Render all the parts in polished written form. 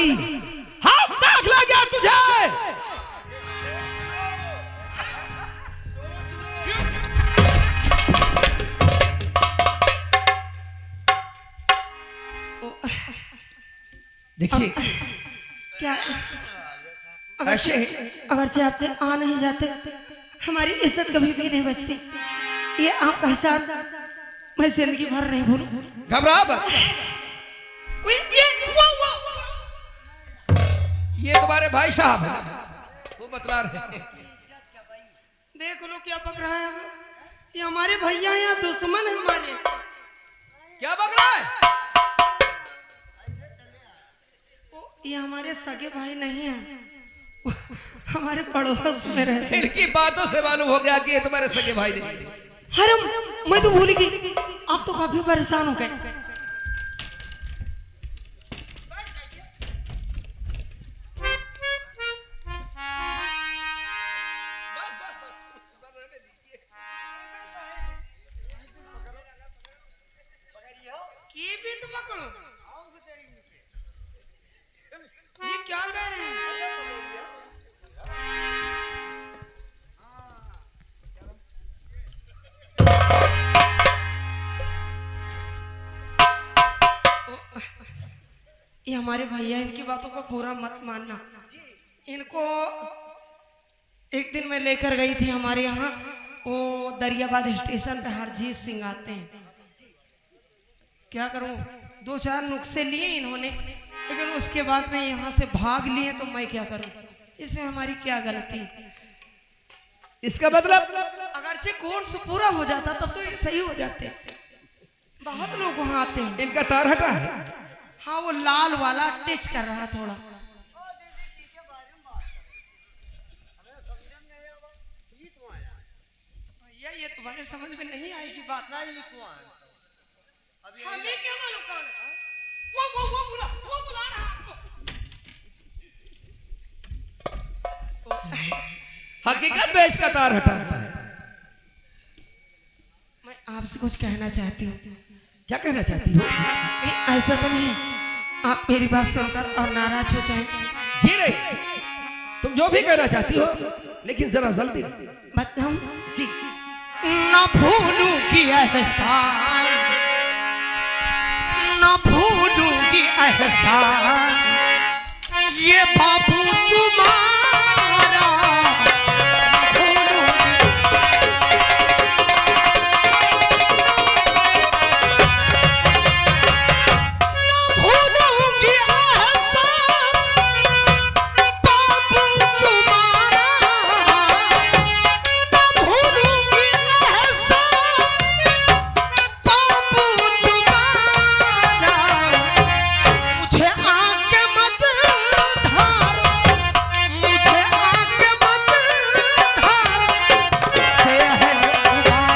रही, हम देख लेंगे तुझे। देखिए क्या अगर से आपने आ नहीं जाते हमारी इज्जत कभी भी नहीं बचती। ये आपका हिसाब मैं जिंदगी भर नहीं भूलूं। घबरा मत। ये तुम्हारे भाई साहब है, वो बतला रहे। देख लो क्या बक रहा है, ये हमारे भैया या दुश्मन है हमारे। क्या बक रहा है? ये हमारे सगे भाई नहीं है, हमारे पड़ोस में रहते। इनकी बातों से मालूम हो गया कि ये तुम्हारे सगे भाई नहीं। हरम, मैं तो भूल गई, आप तो काफी परेशान हो गए। ये भी तो पकड़ो, ये क्या कह रहे हैं? ये हमारे भैया, इनकी बातों का पूरा मत मानना। इनको एक दिन मैं लेकर गई थी हमारे यहाँ, वो दरियाबाद स्टेशन पे हरजीत सिंह आते हैं। क्या करूं, 2-4 नुस्खे लिए इन्होंने, लेकिन उसके बाद में यहाँ से भाग लिए, तो मैं क्या करूं? इसमें हमारी क्या गलती? इसका मतलब अगरचे कोर्स पूरा हो जाता तब तो ये सही हो जाते। बहुत लोग वहाँ आते हैं। इनका तार हटा है। हाँ, वो लाल वाला टच कर रहा थोड़ा। भैया ये तुम्हारे समझ में नहीं आएगी बात। हमें क्या मालूम कौन है? वो बुला रहा आपको। हकीकत में इसका तार हटा है। मैं आपसे कुछ कहना चाहती हूँ। क्या कहना चाहती हो? ऐसा तो नहीं है आप मेरी बात सुनकर और नाराज हो जाए? जी नहीं, तुम जो भी कहना चाहती हो, लेकिन जरा जल्दी बताऊं? जी। ना भूलूंगी एहसान, ना भूलूंगी एहसान, ये बाबू तुम्हारा भूलूंगी। ना भूलूंगी एहसान, बाबू तुम्हारा, ना भूलूंगी एहसान, बाबू तुम्हारा। मुझे आके मत धार, मुझे आके मत धार, सेहर उबारा।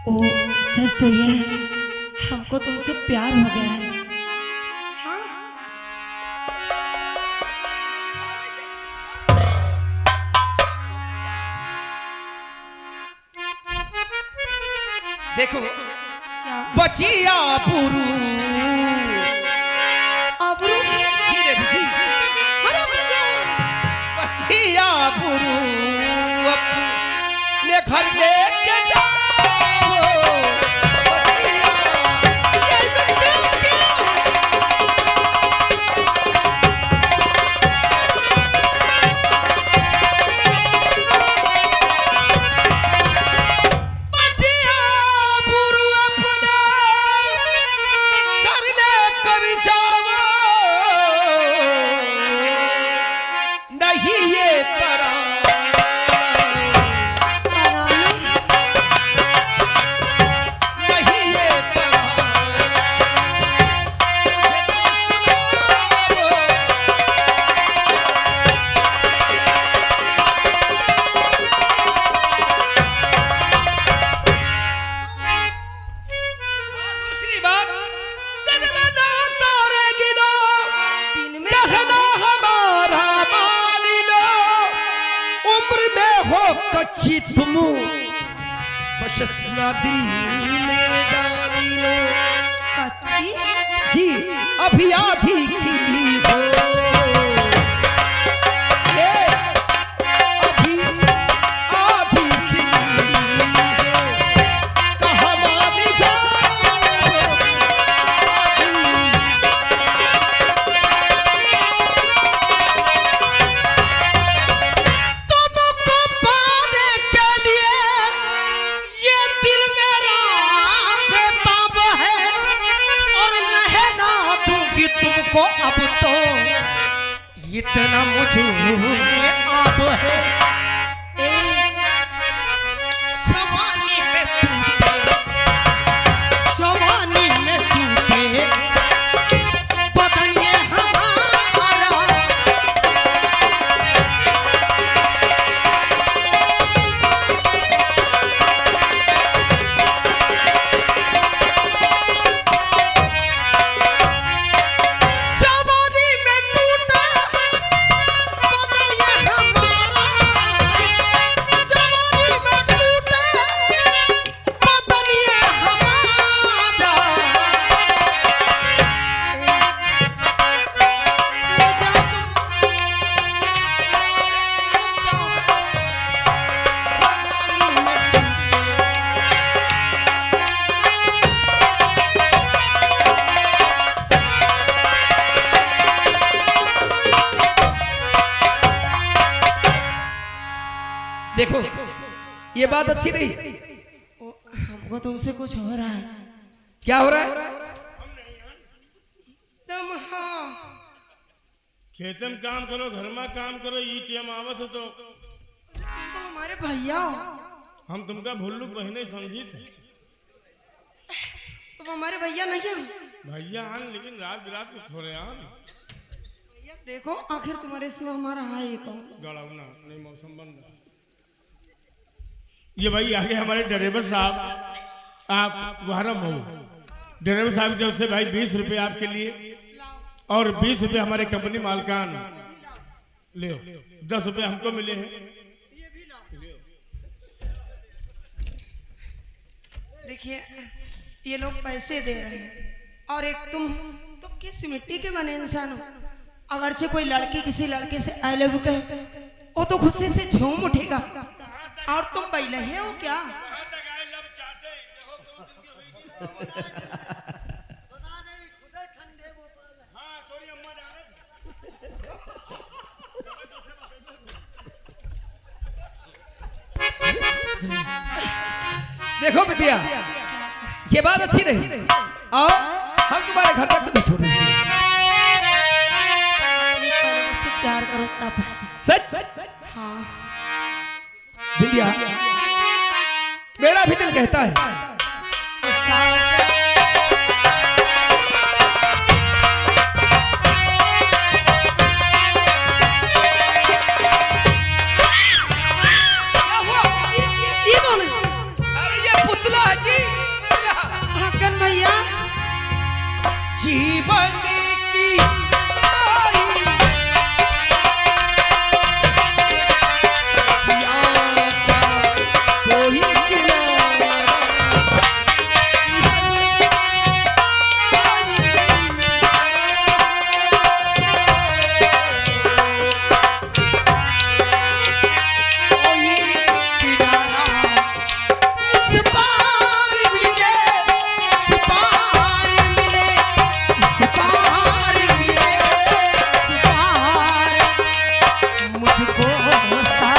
ओ सच तो ये है, हमको तुमसे प्यार हो गया है। हाँ? देखो, क्या? बचिया पुरू आबरू? धीरे जी, अरे बचिया पुरू अपने घर लेके जाओ। बचिया ऐसा क्यों किया? बचिया पुरू अपने घर लेकर जाओ, नहीं ये तरह। तराना कच्ची तुम बशस्ना दिल में जानी लो। कच्ची जी अभी आधी खिली हो, ये अभी आधी खिली हो, कहाँ मान जाओ। तुमको पाने के लिए ये दिल मेरा बेताब है, और रहना दूंगी तुमको अब तो इतना मुझे आप है। जवानी में टूटे, जवानी में टूटे बदन ये हमारा। जवानी में टूटा बदन ये हमारा, जवानी में टूटा बदन ये हमारा। जवानी में देखो ये बात अच्छी नहीं। हमको तुमसे कुछ हो रहा है। क्या हो रहा है? तुम हाँ खेतम काम करो, घर में काम करो, ई टेम आवत हो तो तुम तो हमारे भैया हो। हम तुमका भुल्लू पहने समझी थे। तुम हमारे भैया नहीं हो। भैया आन लेकिन रात बिरात को थोड़े आन भैया देखो आखिर तुम्हारे सिवा हमारा है ही कौन। गड़ावना नहीं मौसम बंद है। ये भाई आगे हमारे ड्राइवर साहब, आप वाहरम हो ड्राइवर साहब की तरफ से भाई 20 रुपये आपके लिए, और 20 रुपये हमारे कंपनी मालकान ले, 10 रुपये हमको मिले हैं। देखिए ये लोग पैसे दे रहे हैं, और एक तुम किस मिट्टी के बने इंसान हो। अगरचे कोई लड़की किसी लड़के से आई लव यू कहे वो तो खुशी से झूम उठेगा, और तुम पहले है हो क्या। देखो बिटिया ये बात अच्छी नहीं। आओ हम तुम्हारे घर तक तो छोड़ देंगे। से प्यार करो तब। सच हाँ बिटिया मेरा भी दिल कहता है क्या हुआ? ये कौन है? अरे ये पुतला है जी। हकन भैया जीवन की आई याद का कोई किनारा, कोई किनारा इस पार मिले, इस पार मिले, इस पार मिले, इस पार मुझको सा।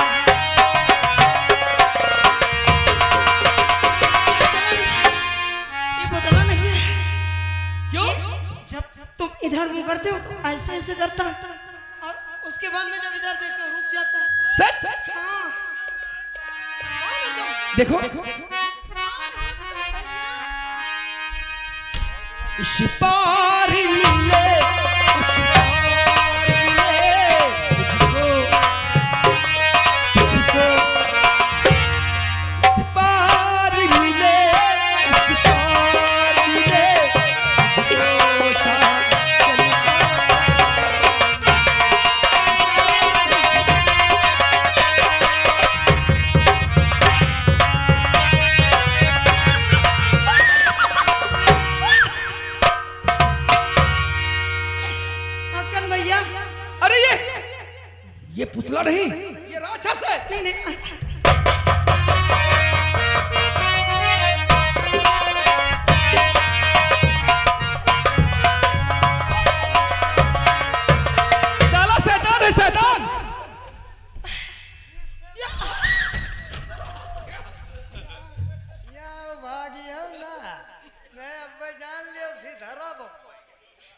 ये बदला नहीं है। क्यों? जब तुम इधर मुंह करते हो तो ऐसे ऐसे करता, और उसके बाद में जब इधर देखते हो रुक जाता। सच हाँ कौन है तुम? देखो इस पार मिले, उस पार मिले तुझको, तुझको इस पार मिले, उस पार मिले तुझको साथ चलता।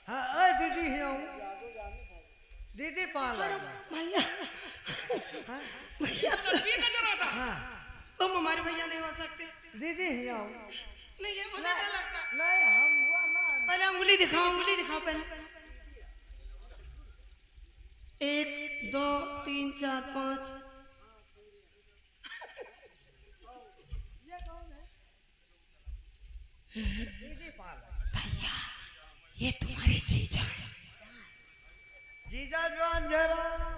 हाँ ओए दीदी ही आऊं दीदी पाल भैया भैया नजर आता हाँ तुम हमारे भैया नहीं हो सकते। दीदी ही आऊं नहीं ये मुझे नहीं लगता। नहीं हम हुआ ना पहले अंगुली दिखाओ पहले। 1 2 3 4 5। ये कौन है दीदी पाल भैया ये तुम्हारे जीजा हैं। जीजा जवान जयराम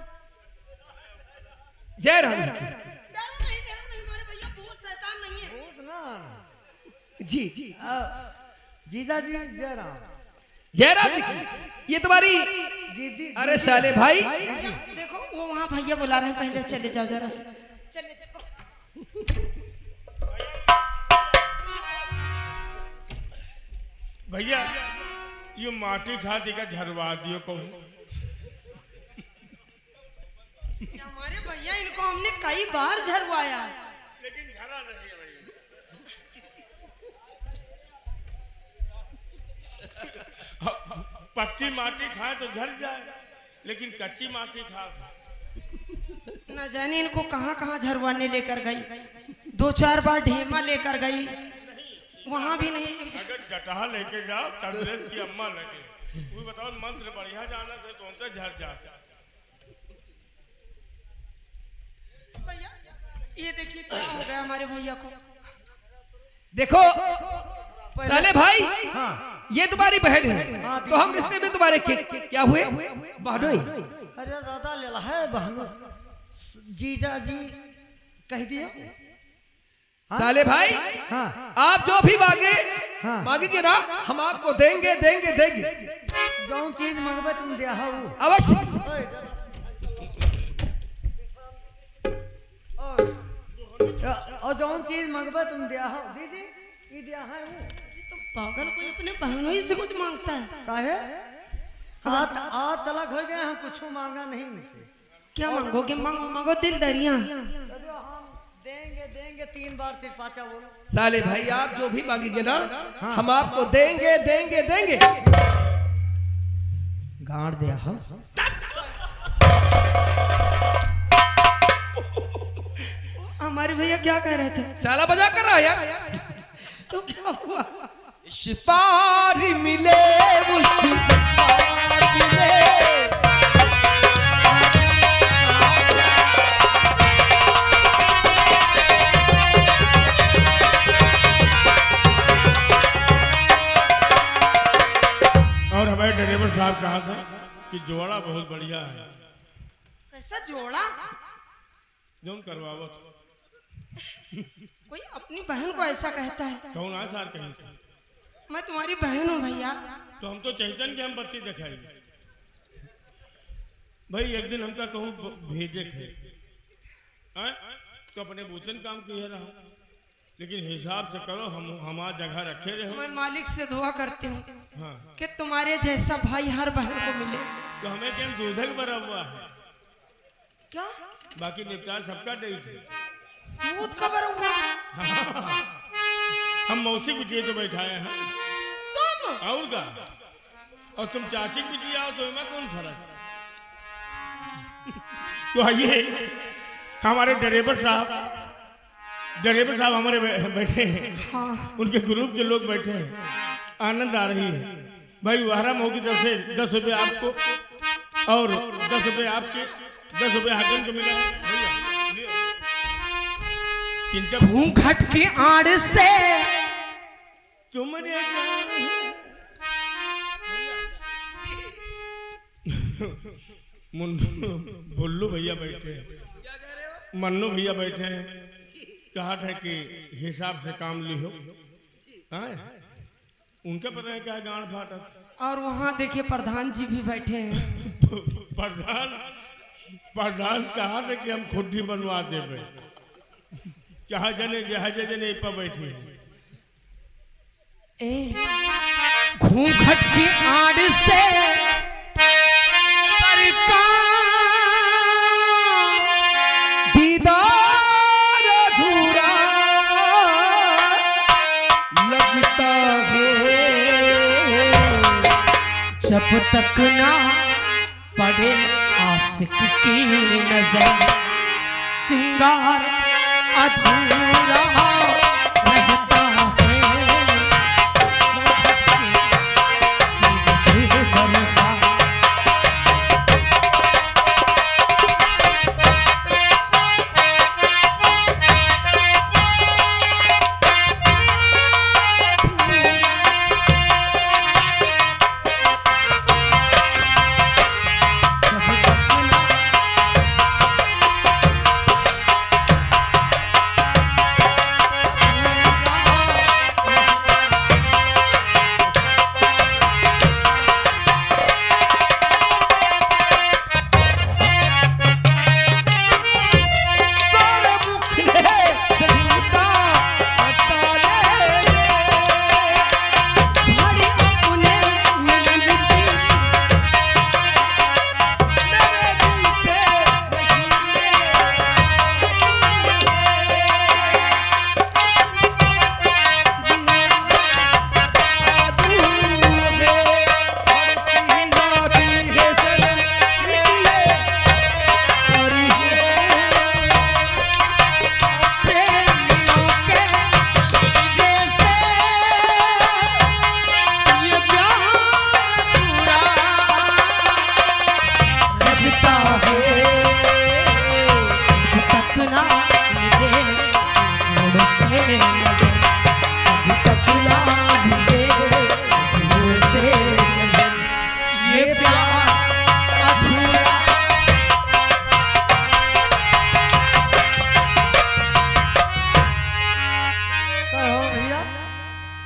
जय राम जी डरो नहीं हमारे भैया बहुत शैतान नहीं है। भूत ना जी जीजा जी जयराम जय राम जी की। ये तुम्हारी दीदी अरे साले भाई भैया देखो वो वहाँ भैया बुला रहे हैं, पहले चले जाओ जरा से। चले जाओ। भैया ये माटी खा दी का झरवा दियो कहूँ। हमारे भैया इनको हमने कई बार झरवाया है। लेकिन झरा नहीं है भैया। पक्की माटी खाए तो झर जाए, लेकिन कच्ची माटी खा न जाने इनको कहाँ कहाँ झरवाने लेकर गई। 2-4 बार ढेमा लेकर गई, वहाँ भी नहीं। अगर जटहा लेके जाओ तंदुरुस्त की अम्मा लगे। वो बताओ मंत्र बढ़िया जाना से तो उनसे झर जाता। भैया ये देखिए क्या हो गया हमारे भैया को। देखो साले भाई हाँ ये तुम्हारी बहन है तो हम रिश्ते में तुम्हारे क्या हुए बहनोई। अरे दादा ले है बहनों जीजा जी कह दिए साले भाई हाँ आप जो भी मांगे हाँ। मांगेंगे ना हम आपको देंगे देंगे देंगे जौन चीज मंगबे तुम दिया हो अवश्य। ओए दादा। और जौन चीज मंगबे तुम दिया हो दीदी ये दिया है वो पागल कोई अपने बहनों ही से कुछ मांगता है। काहे आज तलक हो गए हम कुछ मांगा नहीं इनसे। क्या मांगोगे? मांगो दिल दरिया। जो हम देंगे देंगे 3 बार तिरपाचा बोलो। साले भाई आप जो भी मांगेंगे ना हम आपको देंगे देंगे देंगे। गाड़ दिया हो हमारे भैया क्या कह रहे थे? साला मजाक कर रहा है यार। तो क्या हुआ? शिपारी मिले वो शिपारी मिले। और हमारे ड्राइवर साहब कहा था कि जोड़ा बहुत बढ़िया है। कैसा जोड़ा? जोन करवावत कोई अपनी बहन को ऐसा कहता है? कौन आ सार कहीं से। मैं तुम्हारी बहन हूँ भैया। तो हम तो चैतन के हम बच्ची दिखाई भाई। एक दिन हमका कहूँ भेजे थे तो अपने बूतन काम किए रहा, लेकिन हिसाब से करो हम हमारा जगह रखे रहे। मैं मालिक से दुआ करती हूँ हाँ कि तुम्हारे जैसा भाई हर बहन को मिले। तो हमें क्या दूधक भरा हुआ है, क्या बाकी निपटार सबका दे थे। दूध कबर हुआ? हम मौसी बिटिया तो बैठाए हैं तुम और का, और तुम चाची बिटिया हो तो इनमें कौन फर्क। तो आइए हमारे ड्राइवर साहब हमारे बैठे हैं। हाँ। उनके ग्रुप के लोग बैठे हैं, आनंद आ रही है भाई। वाहरा मऊ की तरफ से 10 रुपये आपको और 10 रुपये आपके, 10 रुपये हाकिम को मिला है भैया, लियो। किंचक घूंघट की आड़ से तुमरे भुल्लू भैया बैठे हैं, मन्नू भैया बैठे हैं। कहा था कि हिसाब से काम लिहो। हाँ उनका पता है क्या गांड फाटा। और वहाँ देखिए प्रधान जी भी बैठे हैं। प्रधान कहा था कि हम खुद ही बनवा देवे। कहा जने जहाजे जने पर बैठे घूंघट की आड़ से दीदार अधूरा लगता है जब तक ना पड़े आशिक की नजर सिंगार अधूरा रहता है।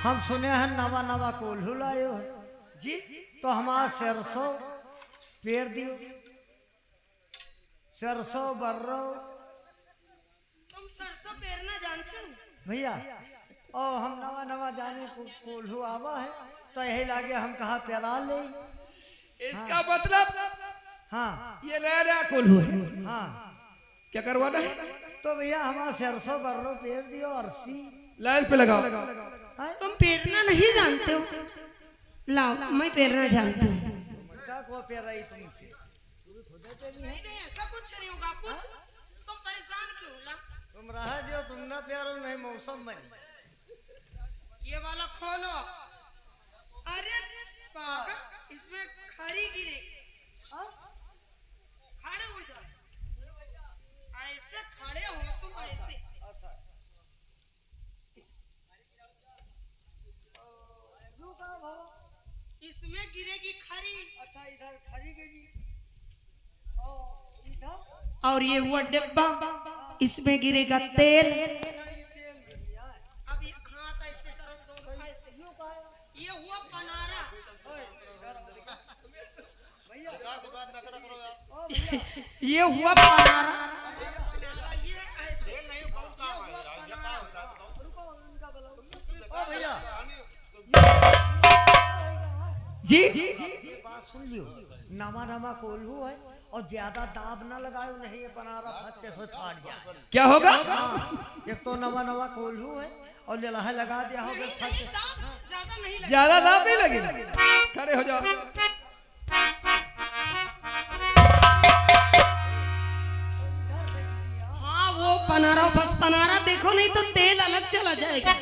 हम सुने हैं नवा नवा कोल्हू लायो है जी तो हमारा सरसों पेड़ दियो सरसों बर्रो तुम सरसों पेरना जानते हो भैया और हम नवा नवा जाने को कोल्हू आवा है तो यही लागे हम कहा पेरा ले। इसका मतलब हाँ ये नया नया कोल्हू है। हाँ क्या करवाना है? तो भैया हमारा सरसों बर्रो पेड़ दियो अर्सी लाइन पे लगाओ। तुम पेरना नहीं जानते हो, लाओ मैं पेरना जानती हूँ। क्या को पेरा ही तुमसे नहीं नहीं ऐसा कुछ नहीं होगा कुछ तुम परेशान क्यों ला। तुम रहा दियो तुम ना प्यारो नहीं मौसम में ये वाला खोलो। अरे पागल इसमें खरी गिरे खड़े हो इधर ऐसे खड़े हो तुम ऐसे इसमें गिरेगी खरी। अच्छा इधर खरी गिरी इधर और ये हुआ डिब्बा इसमें गिरेगा तेल। अब ये हाथ ऐसे करो दोनों ऐसे ये हुआ पनारा। ये हुआ पनारा ये ऐसे ये हुआ पनारा। भैया जी ये बात सुन लियो नवा नवा कोल्हू है और ज्यादा दाब ना लगाओ नहीं ये पनारा फट्टे से फाट जाए। क्या होगा? हाँ, एक तो नवा नवा कोल्हू है और ललाहा लगा दिया होगा नहीं, नहीं, दाब ज्यादा नहीं लगेगा। ज्यादा दाब नहीं लगेगा। खड़े हो जाओ। हाँ वो पनारा बस पनारा देखो नहीं तो तेल अलग चला जाएगा।